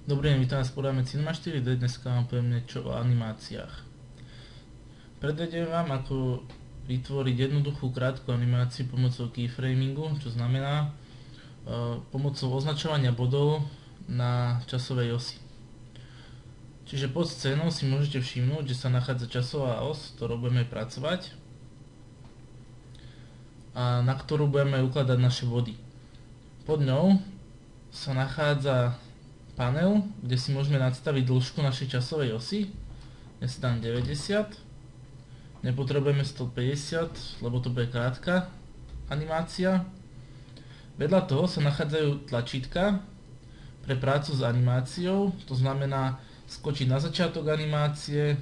Dobrý deň, vítam vás v programe Cinema 4D. Dneska vám poviem niečo o animáciách. Predvediem vám, ako vytvoriť jednoduchú krátku animáciu pomocou keyframingu, čo znamená pomocou označovania bodov na časovej osi. Čiže pod scénou si môžete všimnúť, že sa nachádza časová os, ktorou budeme pracovať a na ktorú budeme ukladať naše body. Pod ňou sa nachádza panel, kde si môžeme nadstaviť dĺžku našej časovej osy. Ja si dám 90, nepotrebujeme 150, lebo to bude krátka animácia. Vedľa toho sa nachádzajú tlačítka pre prácu s animáciou, to znamená skočiť na začiatok animácie,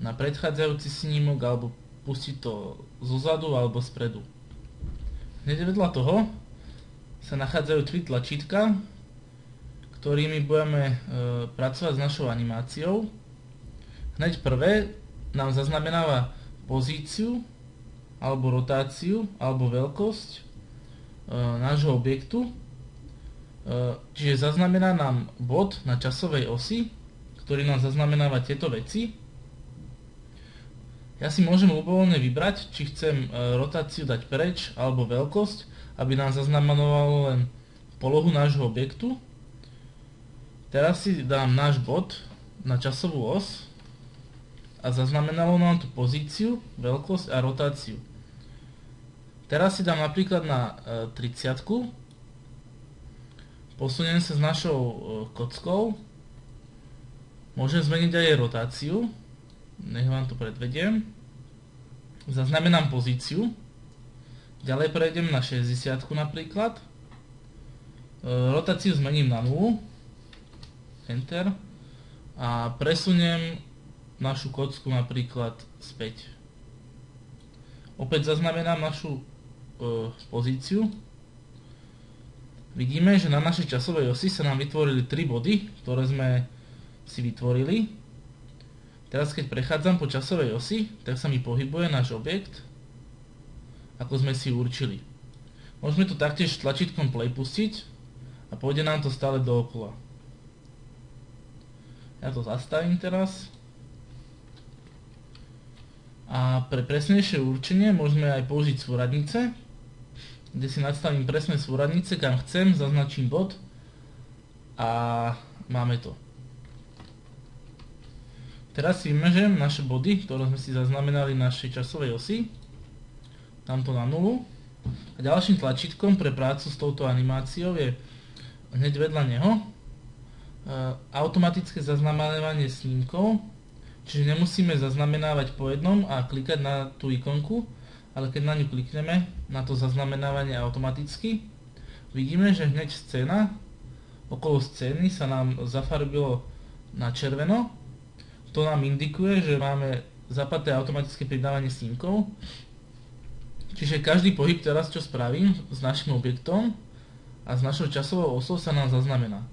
na predchádzajúci snímok alebo pustiť to zozadu alebo spredu. Hneď vedľa toho sa nachádzajú 3 tlačítka, ktorými budeme pracovať s našou animáciou. Hneď prvé nám zaznamenáva pozíciu alebo rotáciu alebo veľkosť nášho objektu. Čiže zaznamená nám bod na časovej osi, ktorý nám zaznamenáva tieto veci. Ja si môžem ľubovoľne vybrať, či chcem rotáciu dať preč alebo veľkosť, aby nám zaznamenávalo len polohu nášho objektu. Teraz si dám náš bod na časovú os a zaznamenalo nám tú pozíciu, veľkosť a rotáciu. Teraz si dám napríklad na 30. Posuniem sa s našou kockou. Môžem zmeniť aj jej rotáciu. Nech vám to predvediem. Zaznamenám pozíciu. Ďalej prejdem na 60 napríklad. Rotáciu zmením na 0. Enter. A presuniem našu kocku napríklad späť. Opäť zaznamenám našu pozíciu. Vidíme, že na našej časovej osi sa nám vytvorili 3 body, ktoré sme si vytvorili. Teraz keď prechádzam po časovej osi, tak sa mi pohybuje náš objekt, ako sme si určili. Môžeme tu taktiež tlačítkom play pustiť a pôjde nám to stále dookola. Ja to zastavím teraz. A pre presnejšie určenie môžeme aj použiť súradnice, kde si nastavím presné súradnice, kam chcem, zaznačím bod a máme to. Teraz si vymežem naše body, ktoré sme si zaznamenali na našej časovej osi. Dám to na 0. A ďalším tlačítkom pre prácu s touto animáciou je hneď vedľa neho automatické zaznamenávanie snímkov, čiže nemusíme zaznamenávať po jednom a klikať na tú ikonku, ale keď na ňu klikneme, na to zaznamenávanie automaticky, vidíme, že hneď scéna, okolo scény sa nám zafarbilo na červeno. To nám indikuje, že máme zapaté automatické pridávanie snímkov. Čiže každý pohyb teraz, čo spravím s našim objektom a s našou časovou osou, sa nám zaznamená.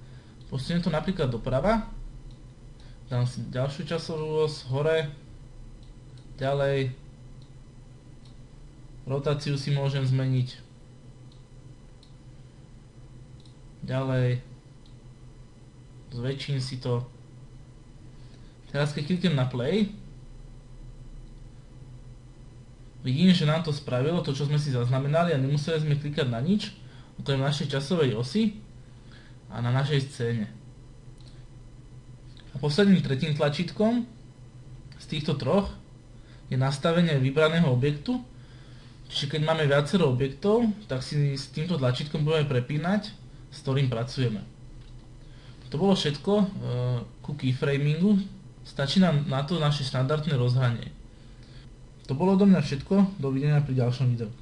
Posuniem to napríklad doprava, dám si ďalšiu časovú os hore, ďalej, rotáciu si môžem zmeniť, ďalej, zväčším si to. Teraz keď kliknem na play, vidím, že nám to spravilo to, čo sme si zaznamenali a nemuseli sme klikať na nič, okrem našej časovej osy a na našej scéne. A posledným tretím tlačítkom z týchto troch je nastavenie vybraného objektu. Čiže keď máme viacero objektov, tak si s týmto tlačítkom budeme prepínať, s ktorým pracujeme. To bolo všetko ku keyframingu. Stačí nám na to naše štandardné rozhranie. To bolo odo mňa všetko, dovidenia pri ďalšom videu.